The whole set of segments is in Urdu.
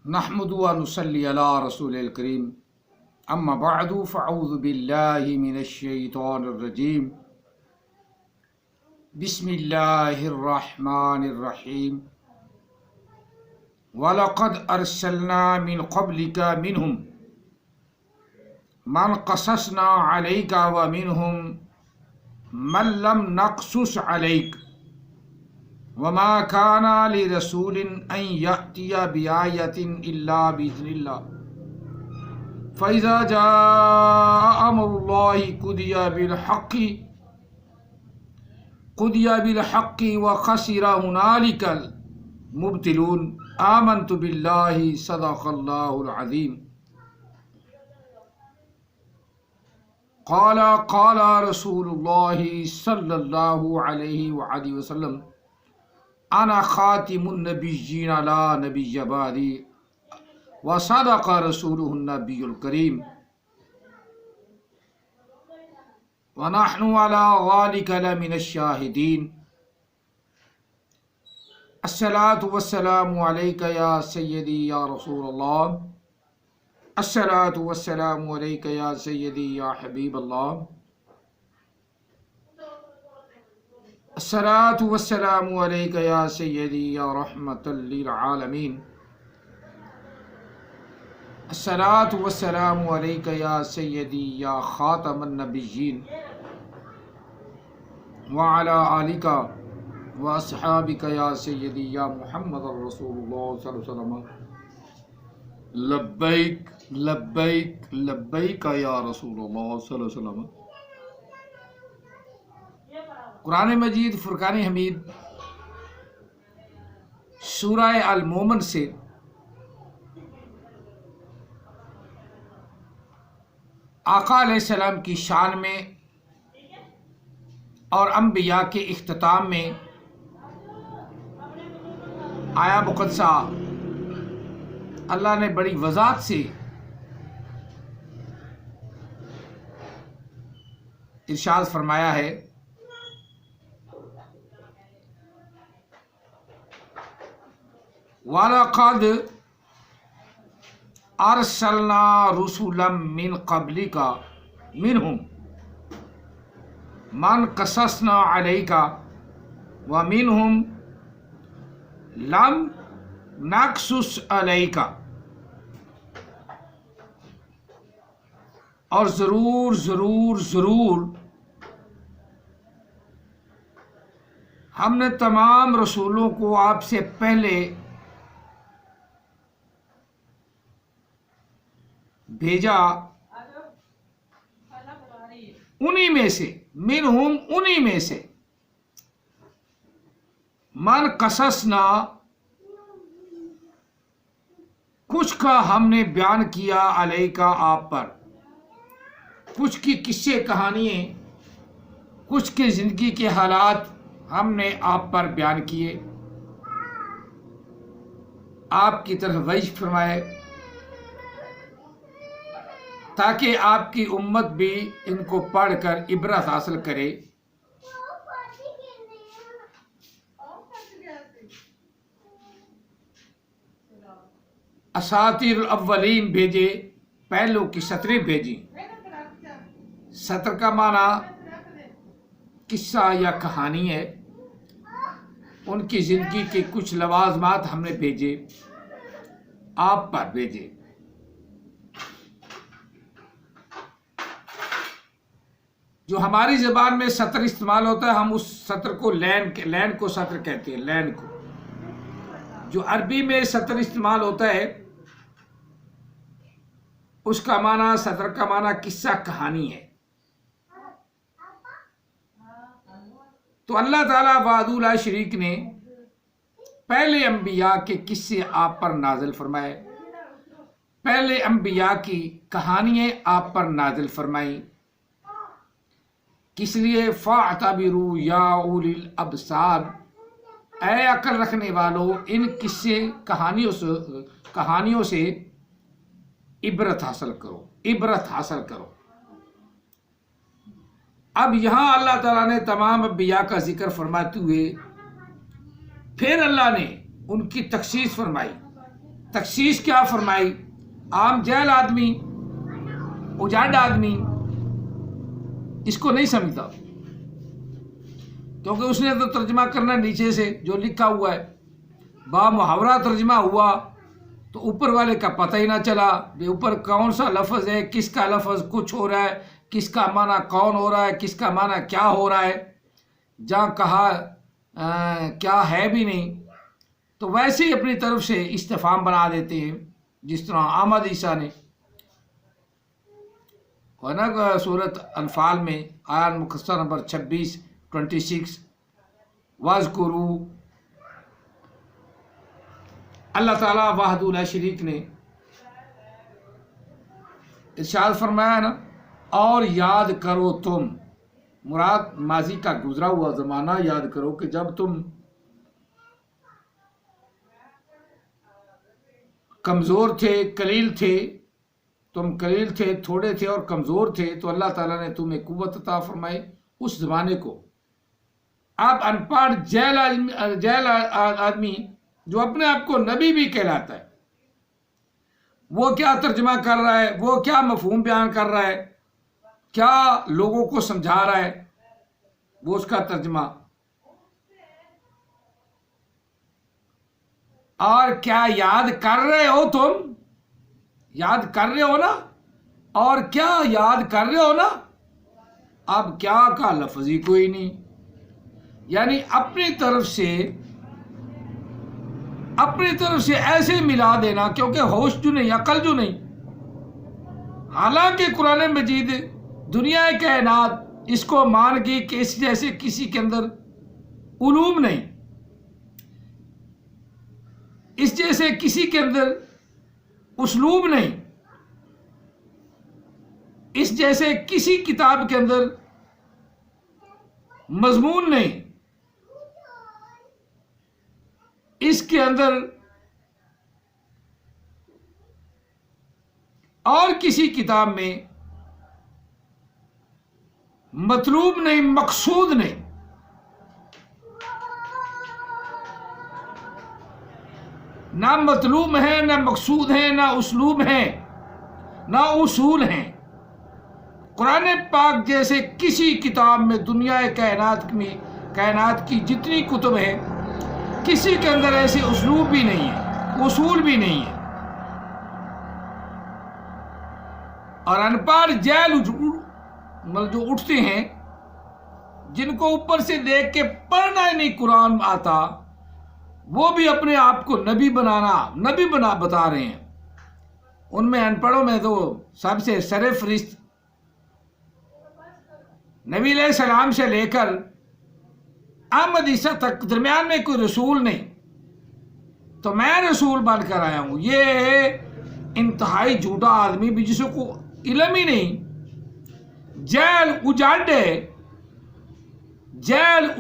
نحمد و نصلی علی رسول الکریم اما بعد فاعوذ باللہ من الشیطان الرجیم بسم اللہ الرحمن الرحیم وَلَقَدْ أَرْسَلْنَا مِنْ قَبْلِكَ مِنْهُمْ مَنْ قَصَصْنَا عَلَيْكَ وَمِنْهُمْ مَنْ لَمْ نَقْصُصْ عَلَيْكَ وَمَا كَانَ لِرَسُولٍ أَنْ يَأْتِيَ بِآيَةٍ إِلَّا بِإِذْنِ اللَّهِ فَإِذَا جَاءَ أَمْرُ اللَّهِ قُضِيَ بِالْحَقِّ وَخَسِرَ هُنَالِكَ الْمُبْطِلُونَ آمنت باللہ صدق اللہ العظیم قال رسول اللہ صلی اللہ علیہ وآلہ وسلم انا خاتم النبیین لا نبی بعدی وصدق رسولہ النبی الکریم ونحن علی ذلک لمن الشاہدین الصلاۃ والسلام علیک یا سیدی یا رسول اللہ الصلاۃ والسلام علیک یا سیدی یا حبیب اللہ الصلاۃ والسلام علیک یا سیدی یا رحمۃ للعالمین الصلاۃ والسلام علیک یا سیدی یا خاتم النبیین وعلی آلک وَأَصْحَابِكَ يَا سَيِّدِي يَا محمد رسول اللہ صلی اللہ علیہ وسلم لبیک لبیک لبیک یا رسول اللہ صلی اللہ علیہ وسلم۔ قرآن مجید فرقان حمید سورہ المومن سے آقا علیہ السلام کی شان میں اور انبیاء کے اختتام میں آیا مقدسہ اللہ نے بڑی وضاحت سے ارشاد فرمایا ہے وَلَقَدْ أَرْسَلْنَا رُسُلًا مِّن قَبْلِكَ مِنْهُمْ مَنْ قَصَصْنَا عَلَيْكَ وَمِنْهُمْ لم نقصص علیک، اور ضرور ضرور ضرور ہم نے تمام رسولوں کو آپ سے پہلے بھیجا انہی میں سے، منہم انہی میں سے، من قصصنا کچھ کا ہم نے بیان کیا علیکہ آپ پر، کچھ کی قصے کہانیاں، کچھ کے زندگی کے حالات ہم نے آپ پر بیان کیے، آپ کی طرف وحی فرمائے تاکہ آپ کی امت بھی ان کو پڑھ کر عبرت حاصل کرے۔ اساطیر الاولین بھیجے، پہلوں کی سطریں بھیجی۔ سطر کا معنی قصہ یا کہانی ہے، ان کی زندگی کے کچھ لوازمات ہم نے بھیجے، آپ پر بھیجے۔ جو ہماری زبان میں سطر استعمال ہوتا ہے، ہم اس سطر کو لین کو سطر کہتے ہیں، لین کو۔ جو عربی میں سطر استعمال ہوتا ہے اس کا معنی، سطر کا معنی قصہ کہانی ہے۔ تو اللہ تعالیٰ وحدہ لا شریک نے پہلے انبیاء کے قصے آپ پر نازل فرمائے، پہلے انبیاء کی کہانیاں آپ پر نازل فرمائیں، کس لیے فاعتبروا یا اولی الابصار، اے عقل رکھنے والوں ان قصے کہانیوں سے عبرت حاصل کرو، عبرت حاصل کرو۔ اب یہاں اللہ تعالیٰ نے تمام انبیاء کا ذکر فرماتے ہوئے پھر اللہ نے ان کی تخصیص فرمائی تخصیص کیا فرمائی. عام جہل آدمی، اجاڈ آدمی اس کو نہیں سمجھتا، کیونکہ اس نے تو ترجمہ کرنا نیچے سے جو لکھا ہوا ہے. با محاورہ ترجمہ ہوا تو اوپر والے کا پتہ ہی نہ چلا کہ اوپر کون سا لفظ ہے، کس کا لفظ کچھ ہو رہا ہے، کس کا معنی کون ہو رہا ہے، کس کا معنی کیا ہو رہا ہے، جہاں کہا کیا ہے بھی نہیں. تو ویسے ہی اپنی طرف سے استفہام بنا دیتے ہیں، جس طرح احمد عیسیٰ نے ہے نا سورۃ انفال میں آیت مقدسہ نمبر 26 وَاذْكُرُوا. اللہ تعالیٰ وحدہ لا شریک نے ارشاد فرمایا نا، اور یاد کرو تم، مراد ماضی کا گزرا ہوا زمانہ یاد کرو کہ جب تم کمزور تھے، قلیل تھے، تم قلیل تھے، تھوڑے تھے اور کمزور تھے، تو اللہ تعالیٰ نے تمہیں قوت عطا فرمائی اس زمانے کو. آپ ان پڑھ جہل آدمی جو اپنے آپ کو نبی بھی کہلاتا ہے، وہ کیا ترجمہ کر رہا ہے، وہ کیا مفہوم بیان کر رہا ہے، کیا لوگوں کو سمجھا رہا ہے، وہ اس کا ترجمہ. اور کیا یاد کر رہے ہو تم، یاد کر رہے ہو نا، اور کیا یاد کر رہے ہو نا. اب کیا کا لفظ ہی کوئی نہیں، یعنی اپنی طرف سے ایسے ملا دینا، کیونکہ ہوش جو نہیں، عقل جو نہیں. حالانکہ قرآن مجید دنیا کائنات اس کو مان گئی کہ اس جیسے کسی کے اندر علوم نہیں، اس جیسے کسی کے اندر اسلوب نہیں، اس جیسے کسی کتاب کے اندر مضمون نہیں، اس کے اندر اور کسی کتاب میں مطلوب نہیں، مقصود نہیں. نہ مطلوب ہے، نہ مقصود ہے، نہ اسلوب ہے، نہ اصول ہیں. قرآن پاک جیسے کسی کتاب میں دنیا کائنات کی جتنی کتب ہیں، کسی کے اندر ایسے اسلوب بھی نہیں ہے، اصول بھی نہیں ہے. اور ان پڑھ جہل جو اٹھتے ہیں، جن کو اوپر سے دیکھ کے پڑھنا ہی نہیں قرآن آتا، وہ بھی اپنے آپ کو نبی بتا رہے ہیں. ان میں ان پڑھوں میں تو سب سے سرفہرست نبی علیہ السلام سے لے کر احمد عیسیٰ تک درمیان میں کوئی رسول نہیں، تو میں رسول بن کر آیا ہوں. یہ انتہائی جھوٹا آدمی بھی جس کو علم ہی نہیں، جہل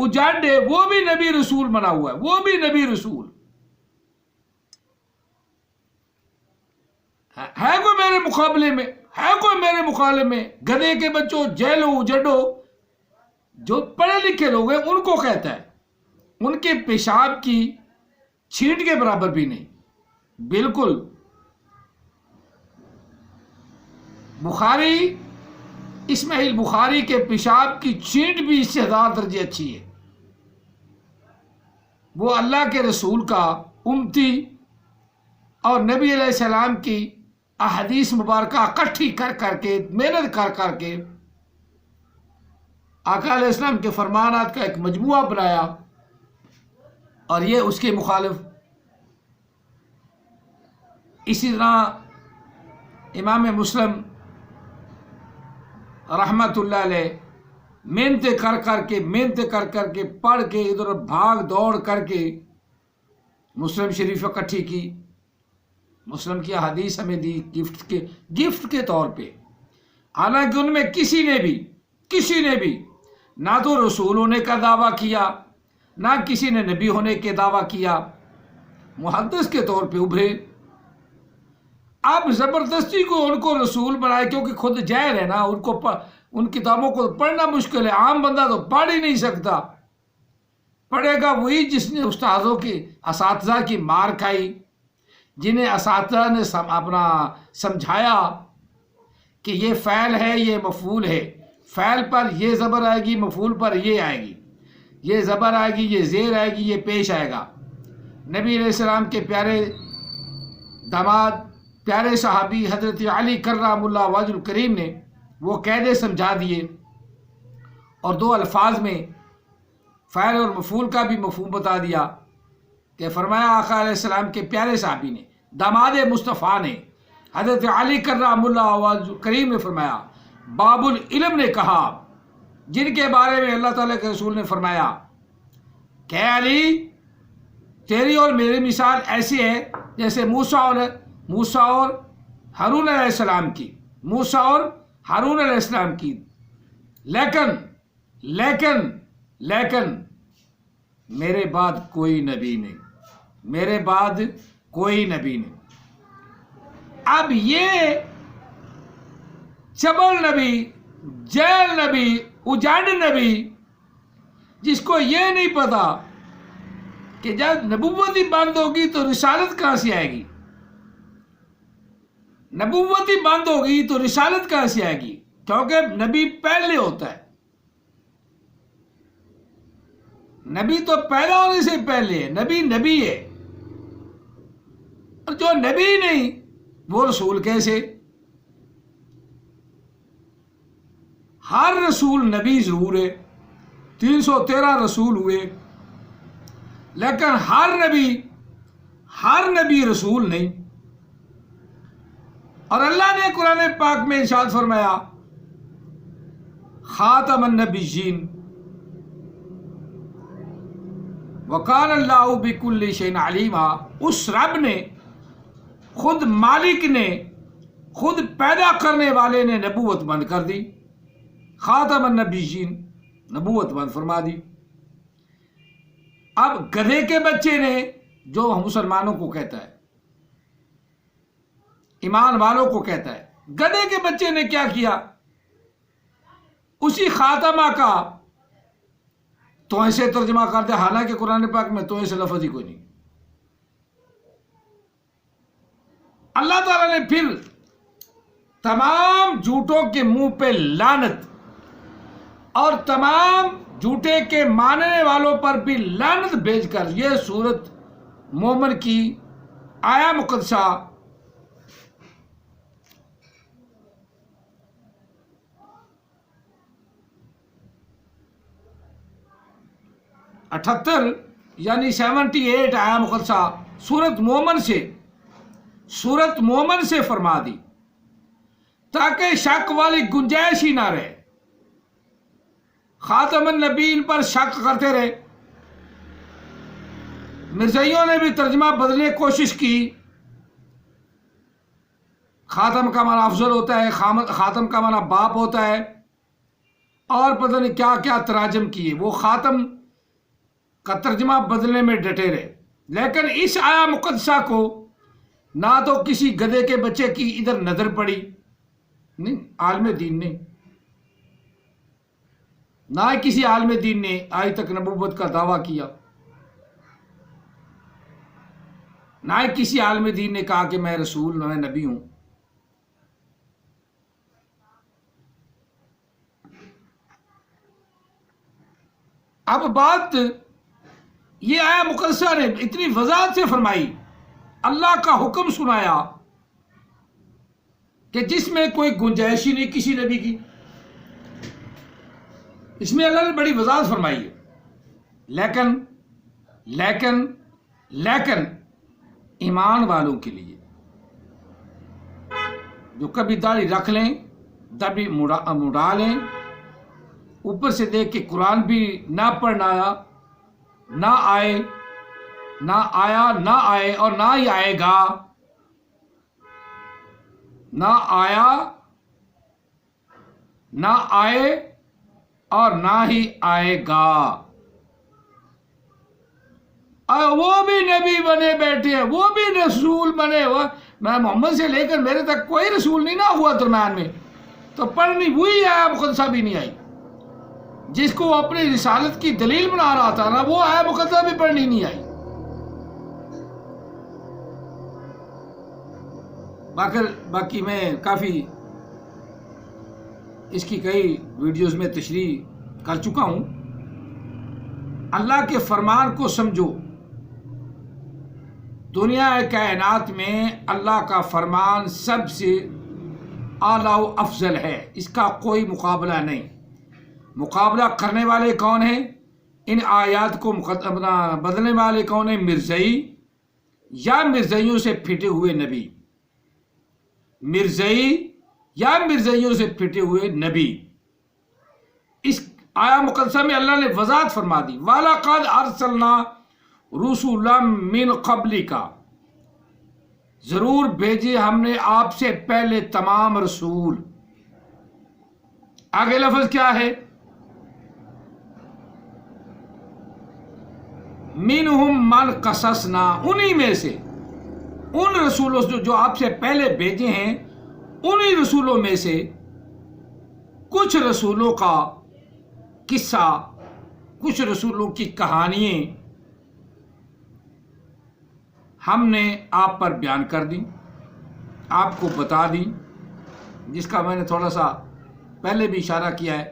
اجاڈے وہ بھی نبی رسول بنا ہوا ہے، وہ بھی نبی رسول ہے. کوئی میرے مقابلے میں گدھے کے بچوں، جہلو اجڈو جو پڑھے لکھے لوگ ہیں ان کو کہتا ہے، ان کے پیشاب کی چھینٹ کے برابر بھی نہیں. بالکل بخاری، اسماعیل بخاری کے پیشاب کی چھینٹ بھی اس سے 1000 درجے اچھی ہے. وہ اللہ کے رسول کا امتی اور نبی علیہ السلام کی احادیث مبارکہ اکٹھی کر کے محنت کر کے آقا علیہ السلام کے فرمانات کا ایک مجموعہ بنایا، اور یہ اس کے مخالف. اسی طرح امام مسلم رحمت اللہ علیہ محنت کر کے پڑھ کے ادھر بھاگ دوڑ کر کے مسلم شریف اکٹھی کی، مسلم کی حدیث ہمیں دی گفٹ کے طور پہ. حالانکہ ان میں کسی نے بھی نہ تو رسول ہونے کا دعویٰ کیا، نہ کسی نے نبی ہونے کے دعویٰ کیا، محدث کے طور پہ ابھرے. آپ زبردستی کو ان کو رسول بنائے، کیونکہ خود جاہل ہے نا، ان کتابوں کو پڑھنا مشکل ہے، عام بندہ تو پڑھ ہی نہیں سکتا. پڑھے گا وہی جس نے استاذوں کی، اساتذہ کی مار کھائی، جنہیں اساتذہ نے اپنا سمجھایا کہ یہ فعل ہے، یہ مفعول ہے، فعل پر یہ زبر آئے گی، مفعول پر یہ آئے گی، یہ زبر آئے گی، یہ زیر آئے گی، یہ پیش آئے گا۔ نبی علیہ السلام کے پیارے داماد، پیارے صحابی حضرت علی کرم اللہ وجہ الکریم نے وہ قاعدے سمجھا دیے، اور دو الفاظ میں فاعل اور مفعول کا بھی مفہوم بتا دیا کہ فرمایا آقا علیہ السلام کے پیارے صحابی نے، داماد مصطفیٰ نے، حضرت علی کرم اللہ وجہ الکریم نے فرمایا، باب العلم نے کہا، جن کے بارے میں اللہ تعالیٰ کے رسول نے فرمایا کہ علی تیری اور میری مثال ایسی ہے جیسے موسیٰ اور ہارون علیہ السلام کی، موسیٰ اور ہارون علیہ السلام کی، لیکن میرے بعد کوئی نبی نہیں، میرے بعد کوئی نبی نہیں۔ اب یہ چبل نبی، جیل نبی، اجاڑ نبی، جس کو یہ نہیں پتا کہ جب نبوت ہی بند ہوگی تو رسالت کہاں سے آئے گی، نبوت ہی بند ہوگی تو رسالت کہاں سے آئے گی، کیونکہ نبی پہلے ہوتا ہے، نبی تو پیدا ہونے سے پہلے ہے، نبی ہے، اور جو نبی نہیں وہ رسول کیسے؟ ہر رسول نبی ضرور ہے، 313 رسول ہوئے، لیکن ہر نبی رسول نہیں۔ اور اللہ نے قرآن پاک میں ارشاد فرمایا، خاتم النبیین وکان اللہ بکل شیء علیما، اس رب نے، خود مالک نے، خود پیدا کرنے والے نے نبوت بند کر دی، خاتم النبیین، نبوت بند فرما دی۔ اب گدھے کے بچے نے، جو مسلمانوں کو کہتا ہے، ایمان والوں کو کہتا ہے، گدھے کے بچے نے کیا کیا؟ اسی خاتمہ کا تو ایسے ترجمہ کر دیا، حالانکہ قرآن پاک میں تو ایسے لفظ ہی کوئی نہیں۔ اللہ تعالیٰ نے پھر تمام جھوٹوں کے منہ پہ لعنت اور تمام جھوٹے کے ماننے والوں پر بھی لعنت بھیج کر یہ سورت مومن کی آیا مقدسہ 78 یعنی 78 آیا مقدسہ سورت مومن سے فرما دی، تاکہ شک والی گنجائش ہی نہ رہے، خاتم النبیین پر شک کرتے رہے۔ مرزائیوں نے بھی ترجمہ بدلنے کی کوشش کی، خاتم کا معنی افضل ہوتا ہے، خاتم کا معنی باپ ہوتا ہے، اور پتہ نہیں کیا کیا تراجم کیے، وہ خاتم کا ترجمہ بدلنے میں ڈٹے رہے۔ لیکن اس آیا مقدسہ کو نہ تو کسی گدھے کے بچے کی ادھر نظر پڑی، نہیں، عالم دین نے، نہ کسی عالم دین نے آج تک نبوت کا دعویٰ کیا، نہ کسی عالم دین نے کہا کہ میں رسول، میں نبی ہوں۔ اب بات یہ آیا مقدسہ نے اتنی وضاحت سے فرمائی، اللہ کا حکم سنایا کہ جس میں کوئی گنجائش ہی نہیں کسی نبی کی، اس میں اللہ نے بڑی وضاحت فرمائی ہے۔ لیکن ایمان والوں کے لیے جو کبھی داڑھی رکھ لیں، داڑھی مڑا لیں، اوپر سے دیکھ کے قرآن بھی نہ پڑھنا نہ آئے اور نہ ہی آئے گا، نہ آئے اور نہ ہی آئے گا، اور وہ بھی نبی بنے بیٹھے ہیں، وہ بھی رسول بنے ہوئے، میں محمد سے لے کر میرے تک کوئی رسول نہیں نہ ہوا درمیان میں، تو پڑھنی وہی آیا مقدسہ بھی نہیں آئی، جس کو اپنی رسالت کی دلیل بنا رہا تھا نا، وہ آیا مقدسہ بھی پڑھنی نہیں آئی۔ باقی میں کافی اس کی کئی ویڈیوز میں تشریح کر چکا ہوں. اللہ کے فرمان کو سمجھو. دنیا کائنات میں اللہ کا فرمان سب سے اعلیٰ و افضل ہے، اس کا کوئی مقابلہ نہیں. مقابلہ کرنے والے کون ہیں؟ ان آیات کو بدلنے والے کون ہیں؟ مرزئی یا مرزئیوں سے پھٹے ہوئے نبی. مرزئی یا مرزئیوں سے پھٹے ہوئے نبی. اس آیا مقدسہ میں اللہ نے وضاحت فرما دی، وَلَقَدْ أَرْسَلْنَا رُسُلًا مِّن قَبْلِكَ، ضرور بھیجے ہم نے آپ سے پہلے تمام رسول. آگے لفظ کیا ہے؟ مِنْهُمْ مَنْ قَصَصْنَا، انہی میں سے، ان رسولوں سے جو آپ سے پہلے بھیجے ہیں، انہی رسولوں میں سے کچھ رسولوں کا قصہ، کچھ رسولوں کی کہانیاں ہم نے آپ پر بیان کر دی، آپ کو بتا دی، جس کا میں نے تھوڑا سا پہلے بھی اشارہ کیا ہے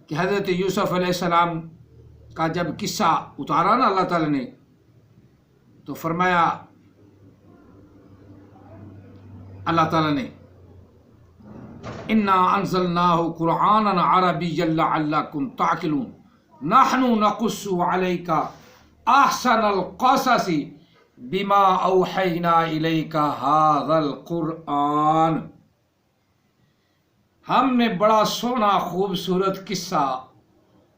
کہ حضرت یوسف علیہ السلام کا جب قصہ اتارا نا اللہ تعالی نے، تو فرمایا اللہ تعالی نے انا انزلناہ قرآنا عربیا لعلکم تعقلون نحن نقص علیک احسن القصص بما اوحینا الیک ھذا القرآن. ہم نے بڑا سونا خوبصورت قصہ،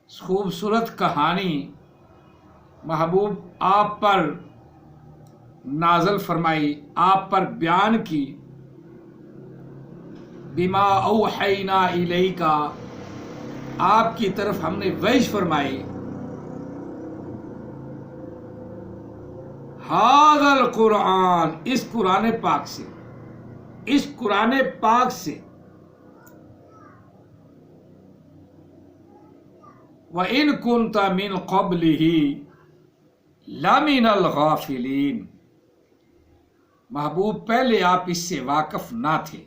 خوبصورت کہانی محبوب آپ پر نازل فرمائی، آپ پر بیان کی. بما اوحینا الیک، آپ کی طرف ہم نے وحی فرمائی. ھذا القرآن، اس قرآن پاک سے، اس قرآن پاک سے. وَإِن كُنْتَ مِن قَبْلِهِ لَمِنَ الْغَافِلِينَ، محبوب پہلے آپ اس سے واقف نہ تھے،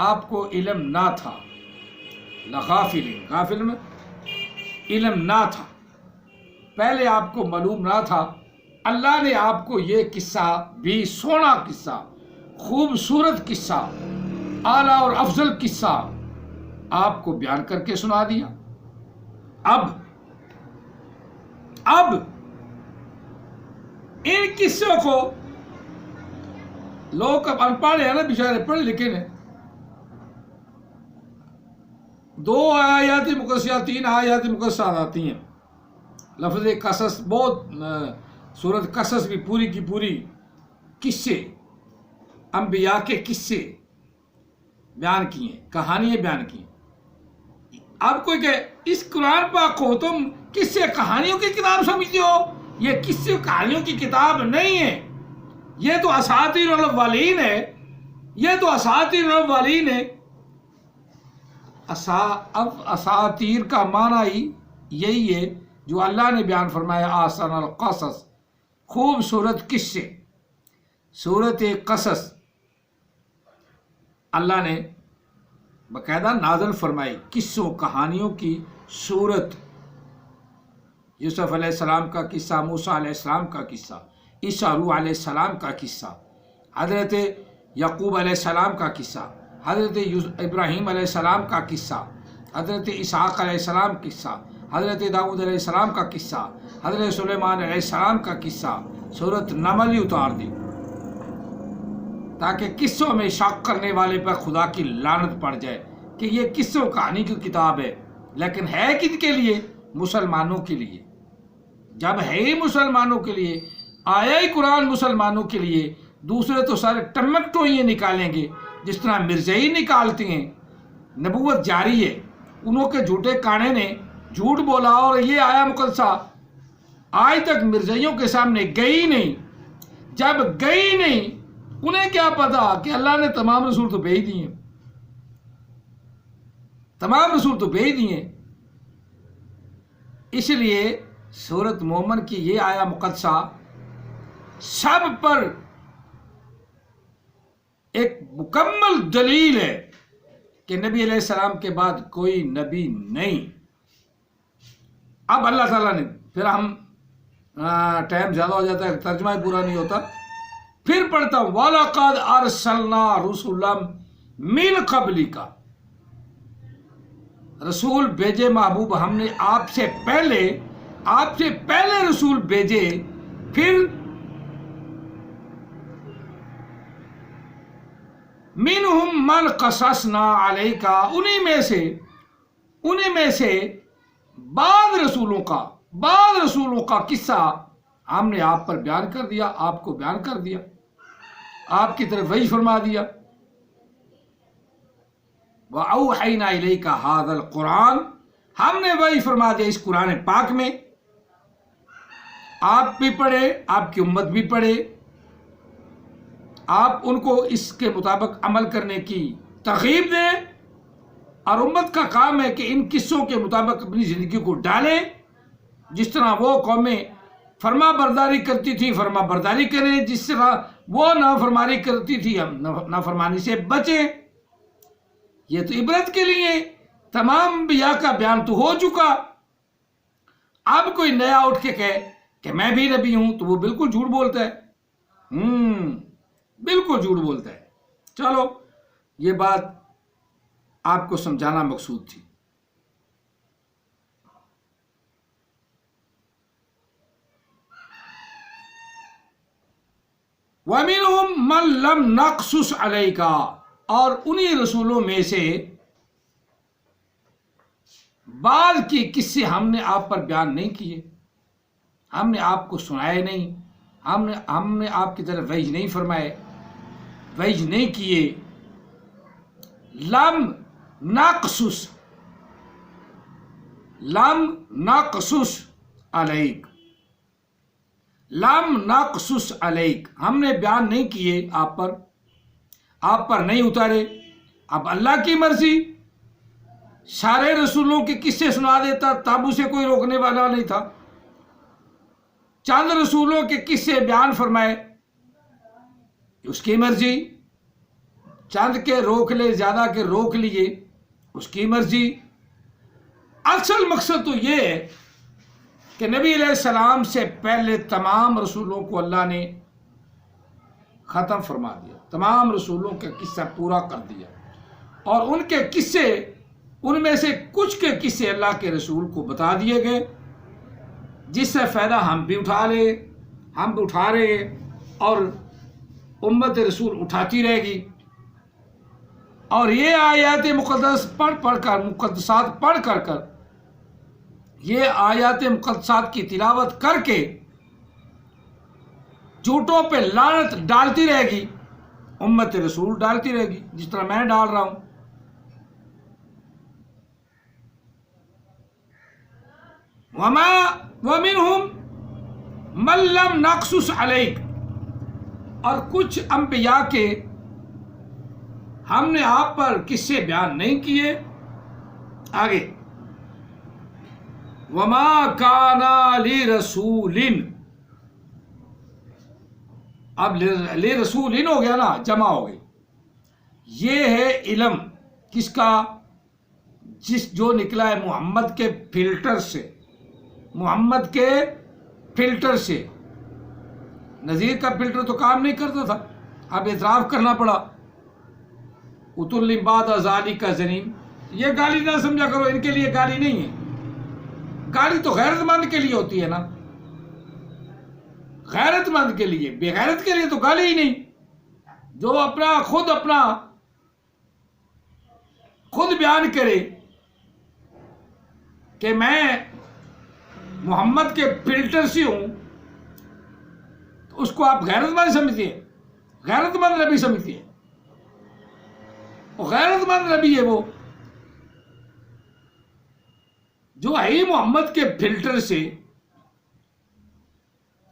آپ کو علم نہ تھا. لغافلین، غافل میں علم نہ تھا، پہلے آپ کو معلوم نہ تھا. اللہ نے آپ کو یہ قصہ بھی، سونا قصہ، خوبصورت قصہ، اعلیٰ اور افضل قصہ آپ کو بیان کر کے سنا دیا. اب ان قصوں کو لوگ اب ان پڑھ ہیں نا، بیچارے پڑھ لکھے ہیں، 2 آیات مقدسات، 3 آیات مقدسات آتی ہیں. لفظ قصص، بہت سورت قصص بھی پوری کی پوری قصے، انبیاء کے قصے بیان کیے، کہانیاں بیان کی. اب کوئی کہ اس قرآن پاک کو تم قصے کہانیوں کی کتاب سمجھتے ہو؟ یہ قصے کہانیوں کی کتاب نہیں ہے، یہ تو اساطیر الاولین ہے، یہ تو اساطیر الاولین ہے. اب اساطیر کا معنی ہی یہی ہے جو اللہ نے بیان فرمایا، احسن القصص، خوبصورت قصے. سورت قصص اللہ نے باقاعدہ نازل فرمائی، قصوں کہانیوں کی صورت. یوسف علیہ السلام کا قصہ، موسیٰ علیہ السلام کا قصہ، عیسیٰ روح علیہ السلام کا قصہ، حضرت یعقوب علیہ السلام کا قصہ، حضرت ابراہیم علیہ السلام کا قصہ، حضرت اسحاق علیہ السلام کا قصہ، حضرت داؤد علیہ السلام کا قصہ، حضرت سلیمان علیہ السلام کا قصہ. سورت نمل ہی اتار دی تاکہ قصوں میں شک کرنے والے پر خدا کی لعنت پڑ جائے کہ یہ قصوں کہانی کی کتاب ہے. لیکن ہے کن کے لیے؟ مسلمانوں کے لیے. جب ہے ہی مسلمانوں کے لیے، آیا ہی قرآن مسلمانوں کے لیے، دوسرے تو سارے ٹمک ٹوئیاں نکالیں گے جس طرح مرزئی نکالتے ہیں. نبوت جاری ہے، انہوں کے جھوٹے کانے نے جھوٹ بولا اور یہ آیا مقدسہ آج تک مرزائیوں کے سامنے گئی نہیں. جب گئی نہیں، انہیں کیا پتا کہ اللہ نے تمام رسول تو بھیج دیے، تمام رسول تو بھیج دیے. اس لیے سورت مومن کی یہ آیا مقدسہ سب پر ایک مکمل دلیل ہے کہ نبی علیہ السلام کے بعد کوئی نبی نہیں۔ اب اللہ تعالیٰ نے پھر ہم ٹائم زیادہ ہو جاتا ہے، ترجمہ ہی پورا نہیں ہوتا، پھر پڑھتا ہوں وَلَقَدْ أَرْسَلْنَا رُسُلًا مِّن قَبْلِكَ، رسول بھیجے محبوب ہم نے آپ سے پہلے رسول بھیجے، پھر مِنْهُمْ مَنْ قَصَصْنَا عَلَيْكَ، انہی میں سے بعض رسولوں کا قصہ ہم نے آپ پر بیان کر دیا، آپ کو بیان کر دیا، آپ کی طرف وحی فرما دیا۔ وَأَوْحَيْنَا إِلَيْكَ هَذَا الْقُرْآنَ، ہم نے وحی فرما دیا اس قرآن پاک میں، آپ بھی پڑھے، آپ کی امت بھی پڑھے، آپ ان کو اس کے مطابق عمل کرنے کی ترغیب دیں، اور امت کا کام ہے کہ ان قصوں کے مطابق اپنی زندگی کو ڈالیں، جس طرح وہ قومیں فرما برداری کرتی تھی فرما برداری کریں، جس طرح وہ نافرمانی کرتی تھی ہم نافرمانی سے بچیں۔ یہ تو عبرت کے لیے، تمام انبیاء کا بیان تو ہو چکا، اب کوئی نیا اٹھ کے کہے کہ میں بھی نبی ہوں تو وہ بالکل جھوٹ بولتا ہے، بالکل جھوٹ بولتا ہے۔ چلو یہ بات آپ کو سمجھانا مقصود تھی۔ وَمِنْهُمْ مَنْ لَمْ نَقْصُصْ عَلَيْكَ، اور انہی رسولوں میں سے بعض کی قصے ہم نے آپ پر بیان نہیں کیے، ہم نے آپ کو سنائے نہیں، ہم نے آپ کی طرف وحی نہیں فرمائے، وحی نہیں کیے۔ لم نقصص علیک، لم نقصص علیک، ہم نے بیان نہیں کیے آپ پر نہیں اتارے۔ اب اللہ کی مرضی، سارے رسولوں کے قصے سنا دیتا تب اسے کوئی روکنے والا نہیں تھا، چند رسولوں کے قصے بیان فرمائے اس کی مرضی، چند کے روک لے، زیادہ کے روک لیے اس کی مرضی۔ اصل مقصد تو یہ ہے کہ نبی علیہ السلام سے پہلے تمام رسولوں کو اللہ نے ختم فرما دیا، تمام رسولوں کا قصہ پورا کر دیا، اور ان کے قصے، ان میں سے کچھ کے قصے اللہ کے رسول کو بتا دیے گئے، جس سے فائدہ ہم بھی اٹھا رہے ہیں، اور امت رسول اٹھاتی رہے گی۔ اور یہ آیات مقدسات پڑھ کر یہ آیات مقدسات کی تلاوت کر کے جھوٹوں پہ لعنت ڈالتی رہے گی، امت رسول ڈالتی رہے گی، جس طرح میں ڈال رہا ہوں۔ وَمِنْهُمْ مَنْ لَمْ نَقْصُصْ عَلَيْكَ، اور کچھ انبیاء کے ہم نے آپ پر قصے بیان نہیں کیے۔ آگے وَمَا كَانَ لِرَسُولٍ، اب لِرَسُولٍ ہو گیا نا، جمع ہو گئی۔ یہ ہے علم کس کا؟ جو نکلا ہے محمد کے فلٹر سے، محمد کے فلٹر سے۔ نذیر کا فلٹر تو کام نہیں کرتا تھا، اب اعتراف کرنا پڑا۔ اتل بعد ذالک زنیم، یہ گالی نہ سمجھا کرو، ان کے لیے گالی نہیں ہے، گالی تو غیرت مند کے لیے ہوتی ہے نا، غیرت مند کے لیے، بے غیرت کے لیے تو گالی ہی نہیں۔ جو خود بیان کرے کہ میں محمد کے فلٹر سے ہوں، تو اس کو آپ غیرت مند سمجھتے ہیں، غیرت مند نبی سمجھتے ہیں۔ غیرت مند نبی ہے وہ جو ہے ہی محمد کے فلٹر سے،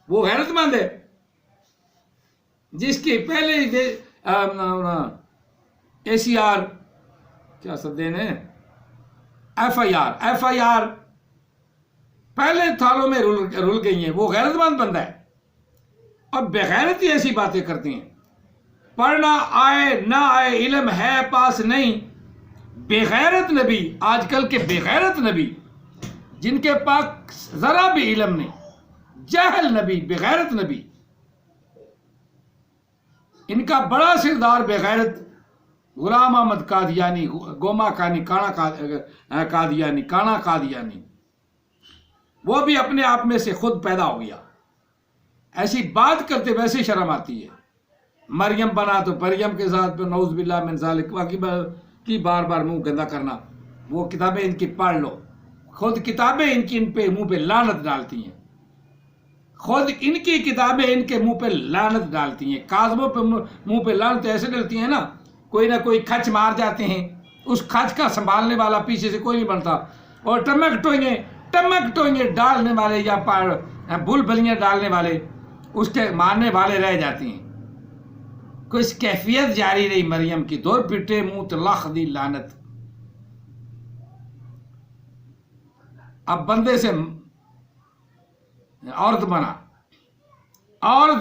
وہ غیرت مند ہے جس کے پہلے ACR کیا سدین ہے، FIR پہلے تھالوں میں رول گئی ہیں، وہ غیرت مند بندہ ہے۔ اب بغیرتی ایسی باتیں کرتی ہیں، پڑھنا آئے نہ آئے، علم ہے پاس نہیں، بے غیرت نبی، آج کل کے بے غیرت نبی جن کے پاس ذرا بھی علم نہیں، جاہل نبی، بے غیرت نبی، ان کا بڑا سردار بے غیرت غلام احمد قادیانی، گوما قادیانی، کانا قادیانی، وہ بھی اپنے آپ میں سے خود پیدا ہو گیا۔ ایسی بات کرتے ویسے شرم آتی ہے، مریم بنا تو مریم کے ساتھ نعوذ باللہ من ذالک، کی بار بار منہ گندا کرنا۔ وہ کتابیں ان کی پڑھ لو، خود کتابیں ان کی ان پہ منہ پہ لعنت ڈالتی ہیں، خود ان کی کتابیں ان کے منہ پہ لعنت ڈالتی ہیں، کاظموں پہ منہ پہ لعنت ایسے ڈالتی ہیں نا، کوئی نہ کوئی کھچ مار جاتے ہیں، اس کھچ کا سنبھالنے والا پیچھے سے کوئی نہیں بنتا، اور ٹمک ٹوئیں ڈالنے والے یا بھول بھلیاں ڈالنے والے اس کے مارنے والے رہ جاتے ہیں۔ کوئی کیفیت جاری رہی مریم کی، دور پٹے منہ تلخ دی لعنت۔ اب بندے سے عورت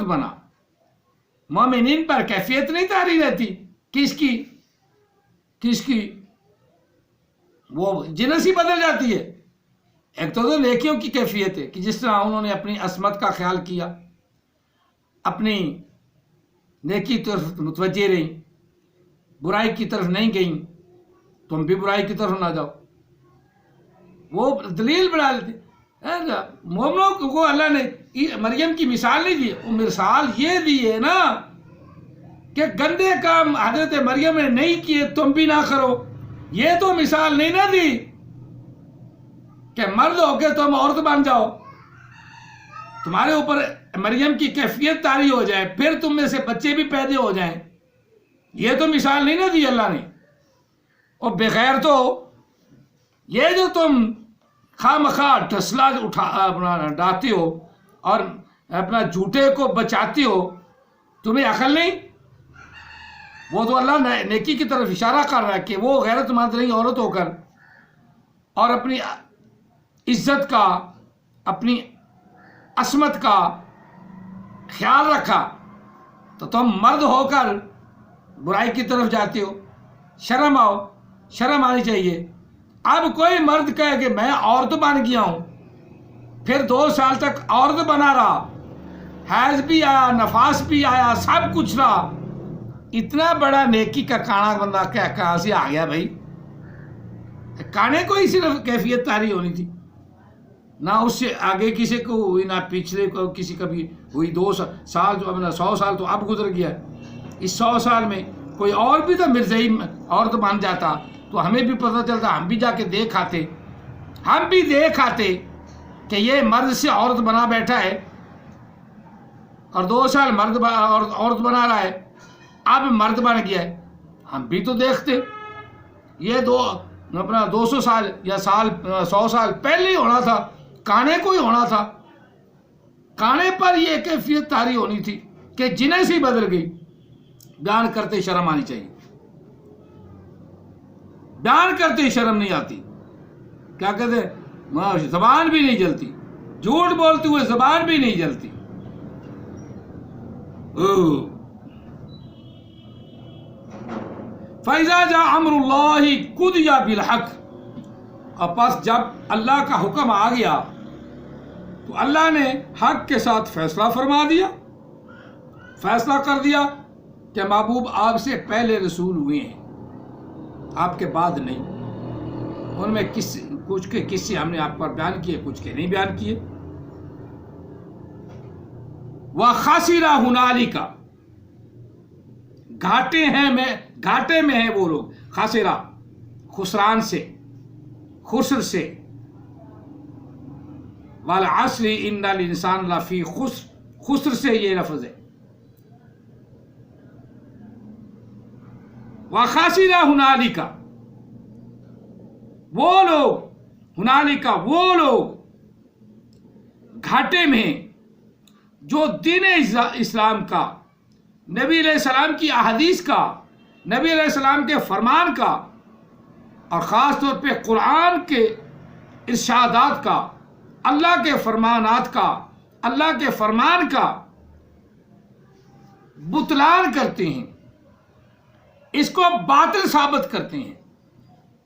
بنا، مومنین پر کیفیت نہیں طاری رہتی، کس کی وہ جنس ہی بدل جاتی ہے۔ ایک تو نیکیوں کی کیفیت ہے کہ جس طرح انہوں نے اپنی عصمت کا خیال کیا، اپنی نیکی طرف متوجہ رہیں، برائی کی طرف نہیں گئیں، تم بھی برائی کی طرف نہ جاؤ، وہ دلیل بنا لیتے۔ مومنوں کو اللہ نے مریم کی مثال نہیں دی، وہ مثال یہ دی ہے نا کہ گندے کام حضرت مریم نے نہیں کیے تم بھی نہ کرو، یہ تو مثال نہیں نہ دی کہ مرد ہو کے تم عورت بن جاؤ، تمہارے اوپر مریم کی کیفیت طاری ہو جائے، پھر تم میں سے بچے بھی پیدا ہو جائیں، یہ تو مثال نہیں نہ دی اللہ نے۔ اور بغیر تو یہ جو تم خواہ ڈھسلا اپنا ڈالتے ہو اور اپنا جھوٹے کو بچاتے ہو، تمہیں عقل نہیں؟ وہ تو اللہ نیکی کی طرف اشارہ کر رہا ہے کہ وہ غیرت مند رہی عورت ہو کر اور اپنی عزت کا، اپنی عصمت کا خیال رکھا، تو تم مرد ہو کر برائی کی طرف جاتے ہو۔ شرم آنی چاہیے۔ اب کوئی مرد کہے کہ میں عورت بن گیا ہوں، پھر 2 سال تک عورت بنا رہا، حیض بھی آیا، نفاس بھی آیا، سب کچھ رہا، اتنا بڑا نیکی کا کانا بندہ کہاں سے آ گیا بھائی؟ کانے کو ہی صرف کیفیت طاری ہونی تھی، نہ اس سے آگے کسی کو ہوئی، نہ پچھلے کو کسی کا بھی ہوئی۔ 2 سال جو اپنا 100 سال تو اب گزر گیا، اس 100 سال میں کوئی اور بھی تو مرزائی عورت بن جاتا تو ہمیں بھی پتہ چلتا، ہم بھی جا کے دیکھ آتے کہ یہ مرد سے عورت بنا بیٹھا ہے اور 2 سال عورت بنا رہا ہے، اب مرد بن گیا ہے، ہم بھی تو دیکھتے۔ یہ 200 سال یا 100 سال پہلے ہی ہونا تھا، کانے کو ہی ہونا تھا، کانے پر یہ کیفیت طاری ہونی تھی کہ جنس ہی بدل گئی۔ بیان کرتے شرم آنی چاہیے، بیان کرتے شرم نہیں آتی، کیا کہتے ہیں زبان بھی نہیں جلتی، جھوٹ بولتے ہوئے زبان بھی نہیں جلتی۔ فَإِذَا جَاءَ أَمْرُ اللَّهِ قُضِيَ بِالْحَقِّ، اور پس جب اللہ کا حکم آ گیا تو اللہ نے حق کے ساتھ فیصلہ فرما دیا، فیصلہ کر دیا کہ محبوب آپ سے پہلے رسول ہوئے ہیں، آپ کے بعد نہیں، ان میں کچھ کے قصے ہم نے آپ پر بیان کیے، کچھ کے نہیں بیان کیے۔ وَخَسِرَ هُنَالِكَ، گھاٹے میں ہیں وہ لوگ، خاسرہ خسران سے، خسر سے، وَالْعَصْرِ إِنَّ الْإِنسَانَ لَفِي خسر سے یہ لفظ ہے۔ وَخَسِرَ هُنَالِكَ، وہ لوگ گھاٹے میں جو دین اسلام کا، نبی علیہ السلام کی احادیث کا، نبی علیہ السلام کے فرمان کا، اور خاص طور پہ قرآن کے ارشادات کا، اللہ کے فرمانات کا، اللہ کے فرمان کا بطلان کرتے ہیں، اس کو باطل ثابت کرتے ہیں،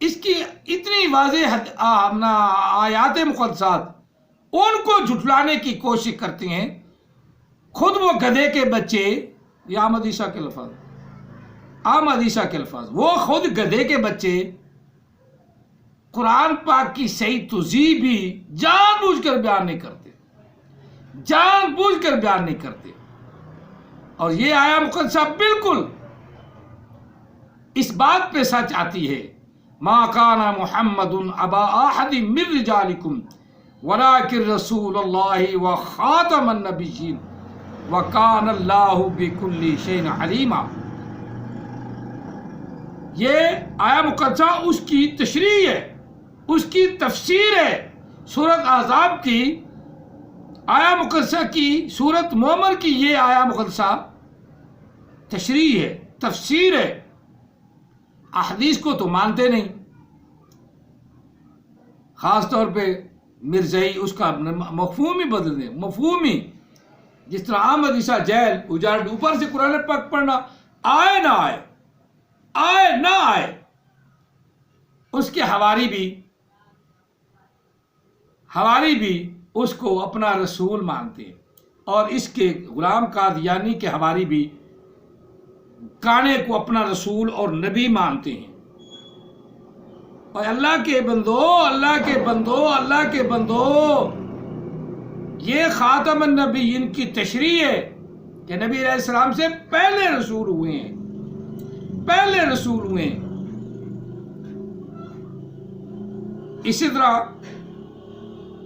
اس کی اتنی واضح آیات مقدسات ان کو جھٹلانے کی کوشش کرتے ہیں. خود وہ گدھے کے بچے، یہ احمد عیسیٰ کے الفاظ، وہ خود گدھے کے بچے قرآن پاک کی صحیح توضیح بھی جان بوجھ کر بیان نہیں کرتے. اور یہ آیا مقدسہ بالکل اس بات پہ سچ آتی ہے، ما کان محمد ابا احد من رجالکم ولکن رسول اللہ وخاتم النبیین وکان اللہ بکل شیء علیما. یہ آیا مقدسہ اس کی تشریح ہے، اس کی تفسیر ہے. سورۃ احزاب کی آیا مقدسہ کی، سورۃ مومن کی یہ آیا مقدسہ تشریح ہے، تفسیر ہے. احادیث کو تو مانتے نہیں، خاص طور پہ مرزائی اس کا مفہوم ہی بدل دیں. مفہوم ہی جس طرح احمد عیسیٰ جیل اجاڑ اوپر سے قرآن پاک پڑھنا آئے نہ آئے، اس کے حواری بھی اس کو اپنا رسول مانتے ہیں، اور اس کے غلام قادیانی کے حواری بھی کانے کو اپنا رسول اور نبی مانتے ہیں. اور اللہ کے بندو یہ خاتم النبیین کی تشریح ہے کہ نبی علیہ السلام سے پہلے رسول ہوئے ہیں. اسی طرح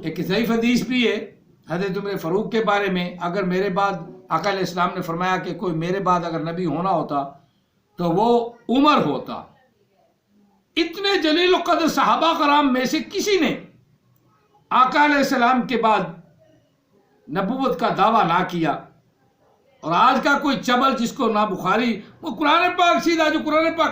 ایک ضعیف حدیث بھی ہے حضرت عمر فاروق کے بارے میں، اگر میرے بعد آقا علیہ السلام نے فرمایا کہ کوئی میرے بعد اگر نبی ہونا ہوتا تو وہ عمر ہوتا. اتنے جلیل القدر صحابہ کرام میں سے کسی نے آقا علیہ السلام کے بعد نبوت کا دعویٰ نہ کیا. اور آج کا کوئی چبل جس کو نہ بخاری، وہ قرآن پاک سیدھا جو قرآن پاک